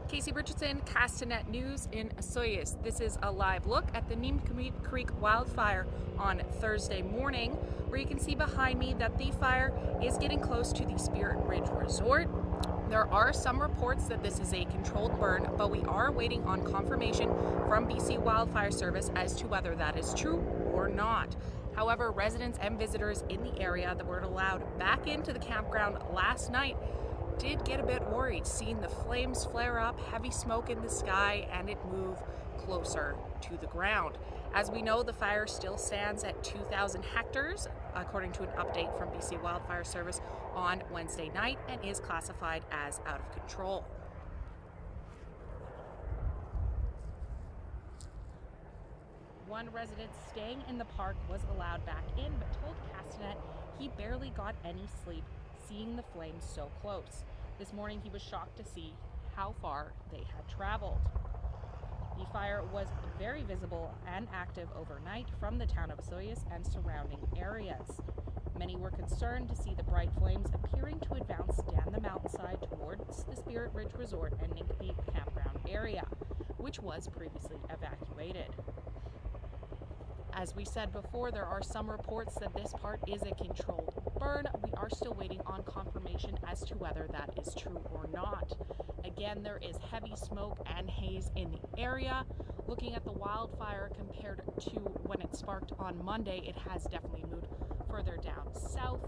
Casey Richardson, Castanet News in Osoyoos. This is a live look at the Nk'Mip Creek Wildfire on Thursday morning, where you can see behind me that the fire is getting close to the Spirit Ridge Resort. There are some reports that this is a controlled burn, but we are waiting on confirmation from BC Wildfire Service as to whether that is true or not. However, residents and visitors in the area that were allowed back into the campground last night did get a bit worried, seeing the flames flare up, heavy smoke in the sky, and it move closer to the ground. As we know, the fire still stands at 2,000 hectares, according to an update from BC Wildfire Service on Wednesday night, and is classified as out of control. One resident staying in the park was allowed back in, but told Castanet he barely got any sleep, seeing the flames so close. This morning he was shocked to see how far they had traveled. The fire was very visible and active overnight from the town of Osoyoos and surrounding areas. Many were concerned to see the bright flames appearing to advance down the mountainside towards the Spirit Ridge Resort and Nk'Mip campground area, which was previously evacuated. As we said before, there are some reports that this part is a controlled burn. We are still waiting on confirmation as to whether that is true or not. Again, there is heavy smoke and haze in the area. Looking at the wildfire compared to when it sparked on Monday, it has definitely moved further down south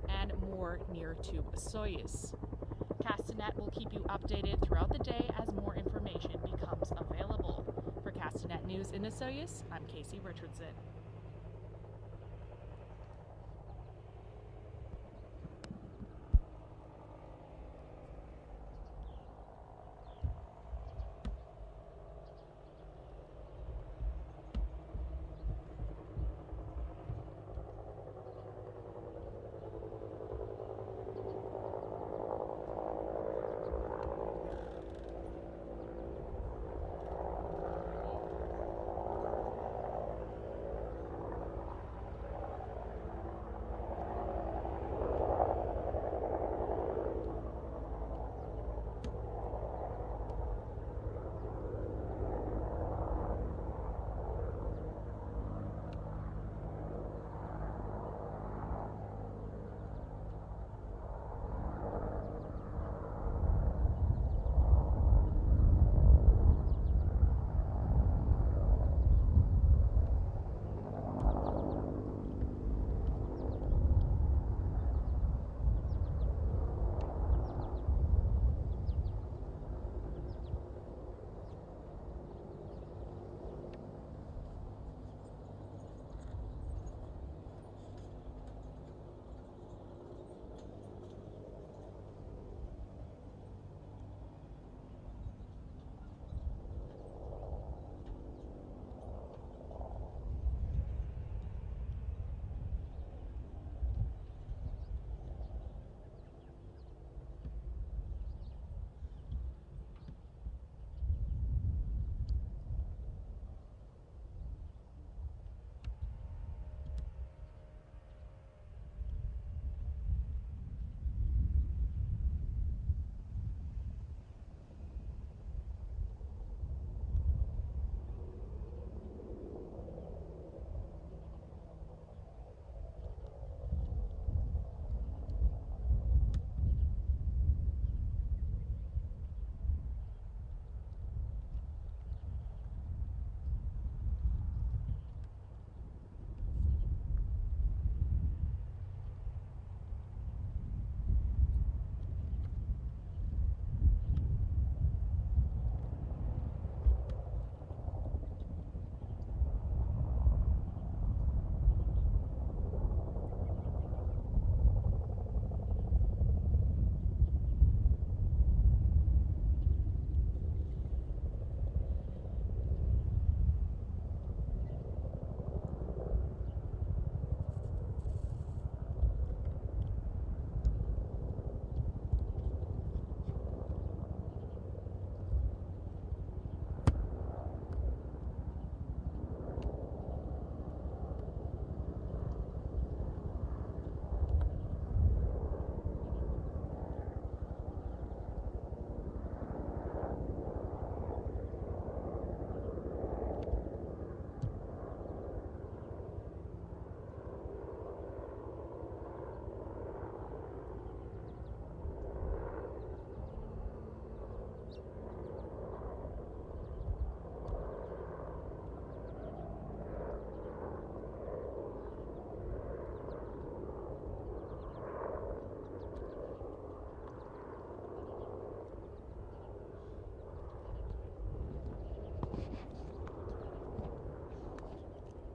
and more near to Osoyoos. Castanet will keep you updated throughout the day as more information becomes available. For Castanet News in Osoyoos, I'm Casey Richardson.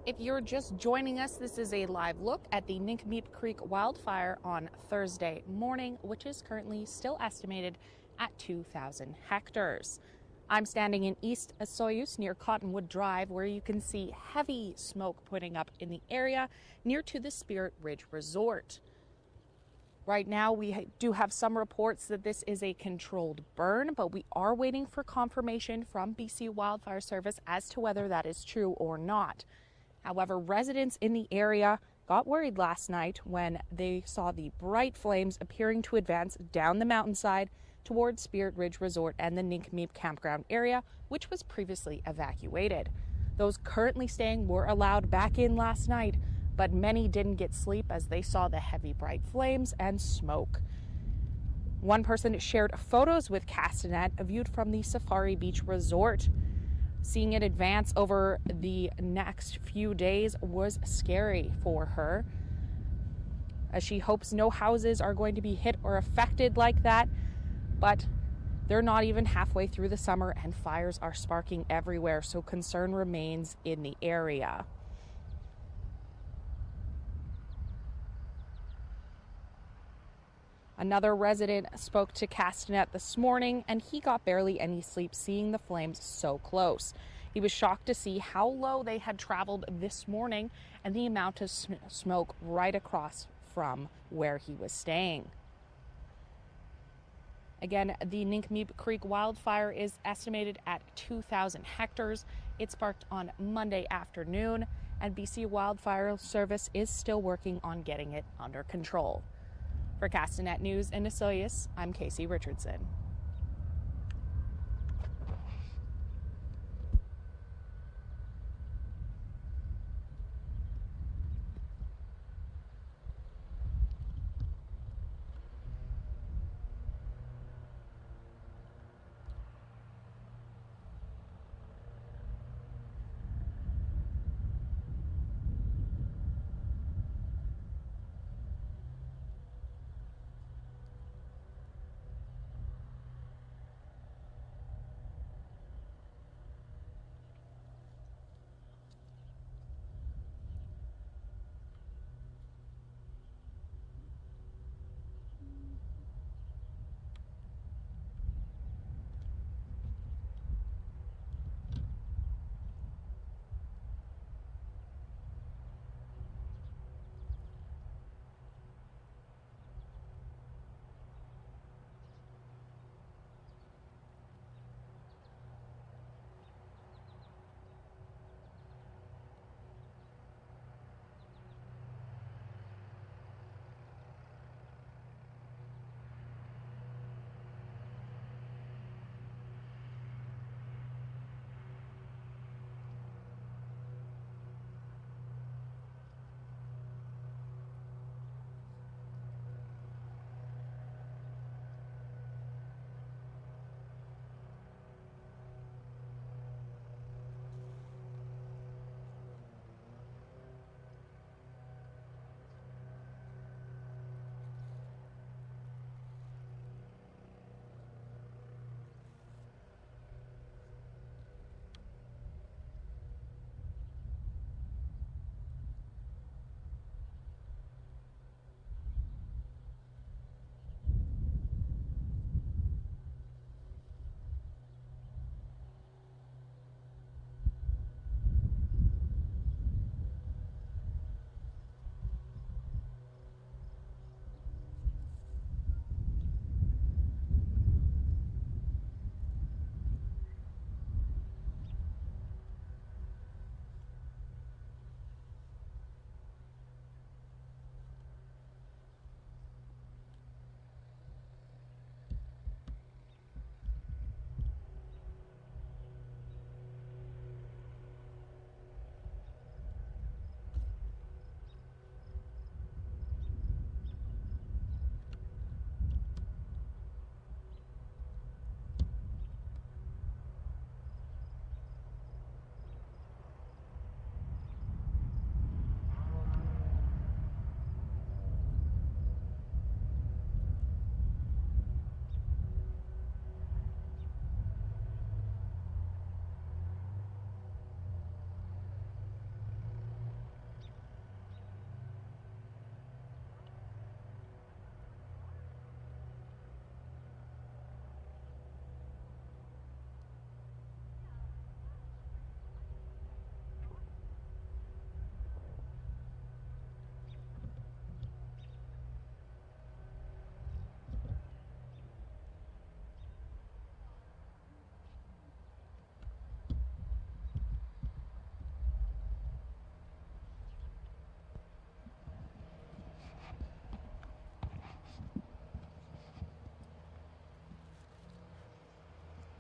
If you're just joining us, this is a live look at the Nk'Mip Creek Wildfire on Thursday morning, which is currently still estimated at 2,000 hectares. I'm standing in East Osoyoos near Cottonwood Drive, where you can see heavy smoke putting up in the area near to the Spirit Ridge Resort. Right now, we do have some reports that this is a controlled burn, but we are waiting for confirmation from BC Wildfire Service as to whether that is true or not. However, residents in the area got worried last night when they saw the bright flames appearing to advance down the mountainside towards Spirit Ridge Resort and the Nk'Mip campground area, which was previously evacuated. Those currently staying were allowed back in last night, but many didn't get sleep as they saw the heavy bright flames and smoke. One person shared photos with Castanet viewed from the Safari Beach Resort. Seeing it advance over the next few days was scary for her, as she hopes no houses are going to be hit or affected like that, but they're not even halfway through the summer and fires are sparking everywhere, so concern remains in the area. Another resident spoke to Castanet this morning, and he got barely any sleep seeing the flames so close. He was shocked to see how low they had traveled this morning and the amount of smoke right across from where he was staying. Again, the Nk'Mip Creek wildfire is estimated at 2,000 hectares. It sparked on Monday afternoon, and BC Wildfire Service is still working on getting it under control. For Castanet News in Osoyoos, I'm Casey Richardson.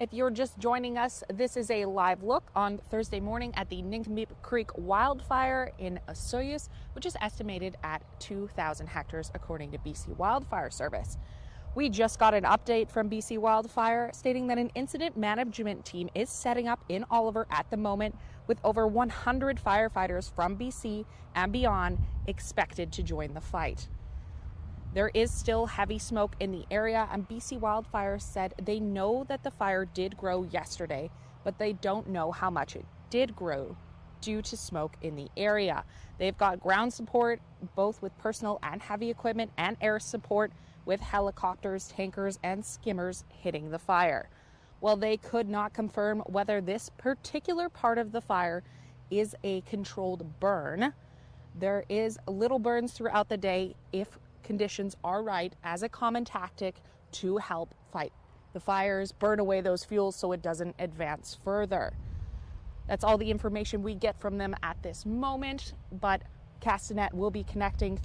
If you're just joining us, this is a live look on Thursday morning at the Nk'Mip Creek Wildfire in Osoyoos, which is estimated at 2,000 hectares according to BC Wildfire Service. We just got an update from BC Wildfire stating that an incident management team is setting up in Oliver at the moment with over 100 firefighters from BC and beyond expected to join the fight. There is still heavy smoke in the area, and BC Wildfire said they know that the fire did grow yesterday, but they don't know how much it did grow due to smoke in the area. They've got ground support, both with personal and heavy equipment, and air support with helicopters, tankers, and skimmers hitting the fire. While they could not confirm whether this particular part of the fire is a controlled burn, there is little burns throughout the day if conditions are right, as a common tactic to help fight the fires, burn away those fuels so it doesn't advance further. That's all the information we get from them at this moment, but Castanet will be connecting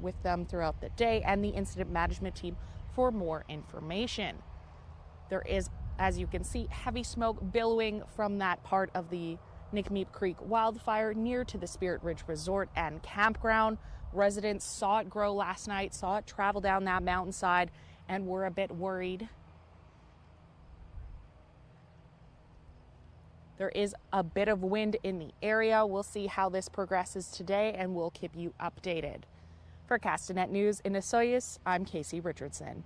with them throughout the day and the incident management team for more information. There is, as you can see, heavy smoke billowing from that part of the Nk'Mip Creek Wildfire near to the Spirit Ridge Resort and Campground. Residents saw it grow last night, saw it travel down that mountainside, and were a bit worried. There is a bit of wind in the area. We'll see how this progresses today, and we'll keep you updated. For Castanet News in Osoyoos, I'm Casey Richardson.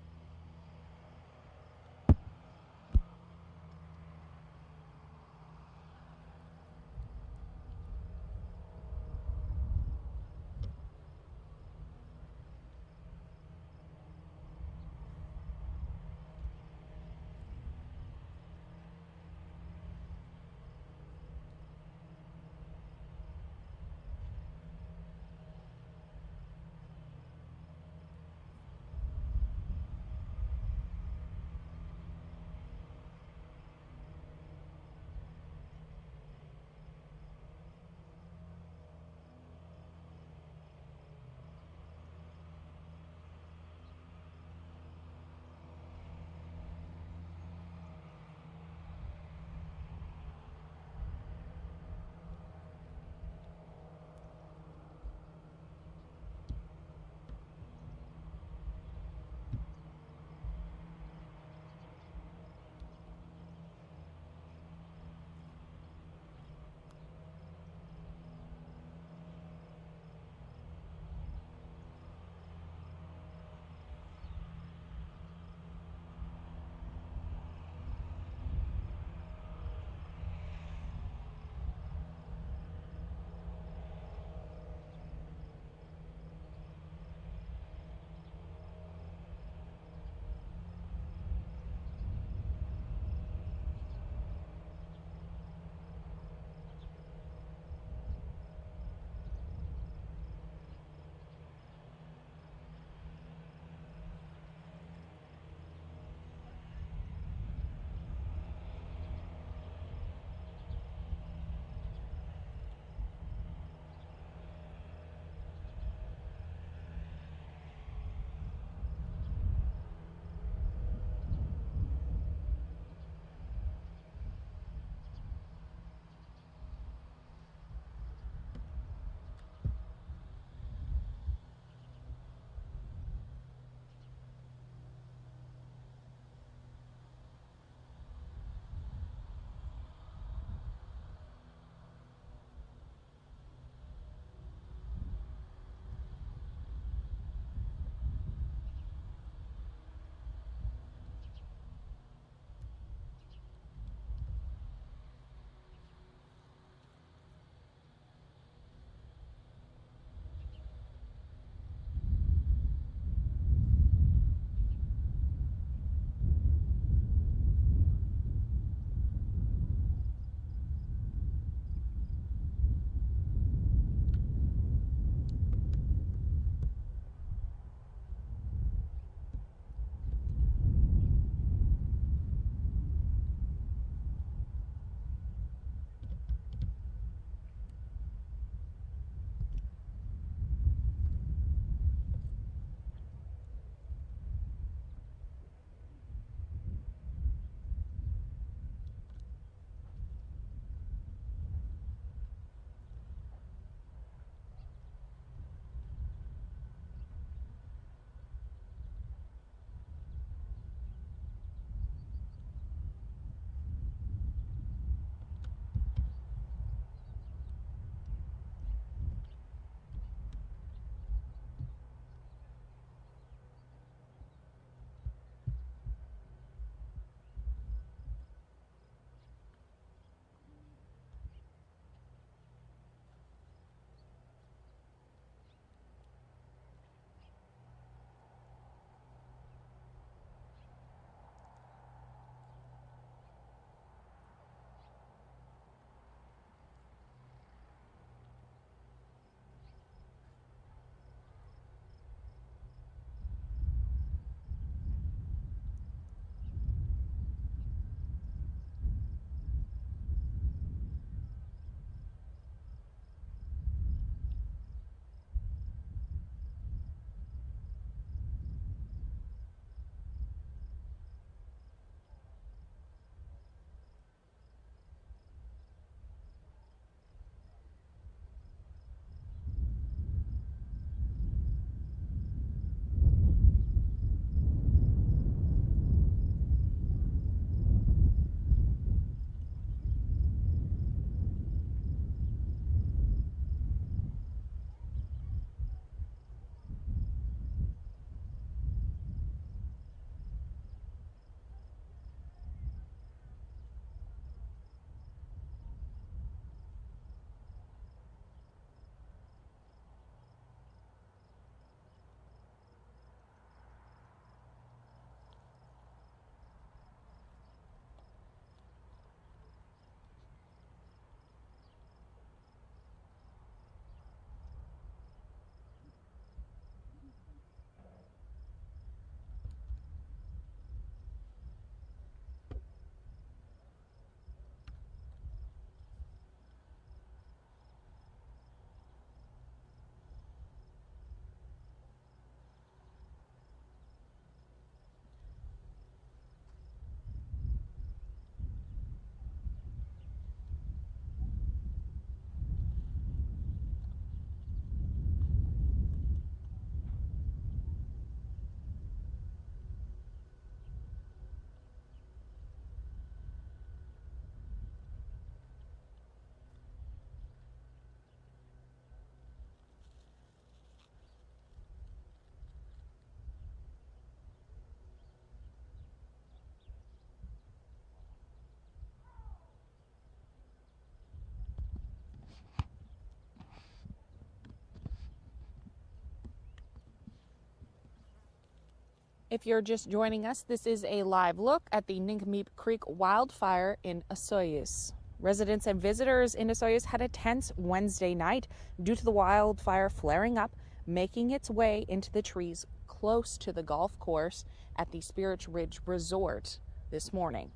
If you're just joining us, this is a live look at the Nk'Mip Creek Wildfire in Osoyoos. Residents and visitors in Osoyoos had a tense Wednesday night due to the wildfire flaring up, making its way into the trees close to the golf course at the Spirit Ridge Resort this morning.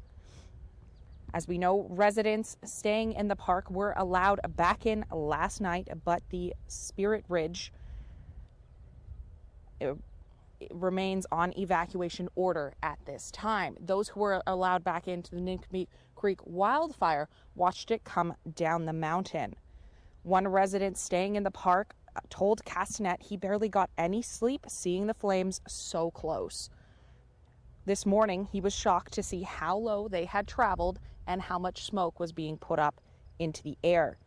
As we know, residents staying in the park were allowed back in last night, but the Spirit Ridge remains on evacuation order at this time. Those who were allowed back into the Nk'Mip Creek Wildfire watched it come down the mountain. One resident staying in the park told Castanet he barely got any sleep seeing the flames so close. This morning, he was shocked to see how low they had traveled and how much smoke was being put up into the air.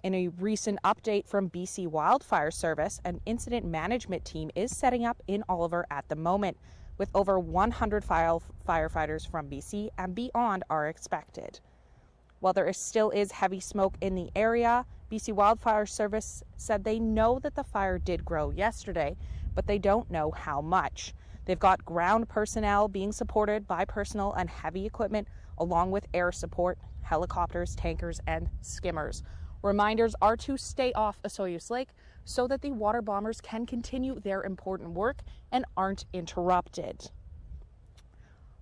In a recent update from BC Wildfire Service, an incident management team is setting up in Oliver at the moment, with over 100 firefighters from BC and beyond are expected. While there still is heavy smoke in the area, BC Wildfire Service said they know that the fire did grow yesterday, but they don't know how much. They've got ground personnel being supported by personal and heavy equipment, along with air support, helicopters, tankers, and skimmers. Reminders are to stay off Osoyoos Lake so that the water bombers can continue their important work and aren't interrupted.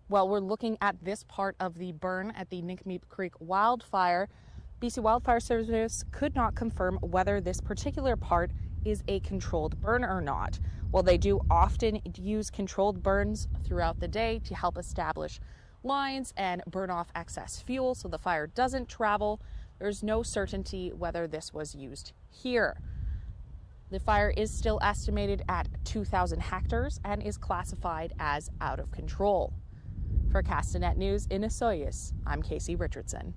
While we're looking at this part of the burn at the Nk'Mip Creek Wildfire, BC Wildfire Service could not confirm whether this particular part is a controlled burn or not. While they do often use controlled burns throughout the day to help establish lines and burn off excess fuel so the fire doesn't travel, there's no certainty whether this was used here. The fire is still estimated at 2,000 hectares and is classified as out of control. For Castanet News in Osoyoos, I'm Casey Richardson.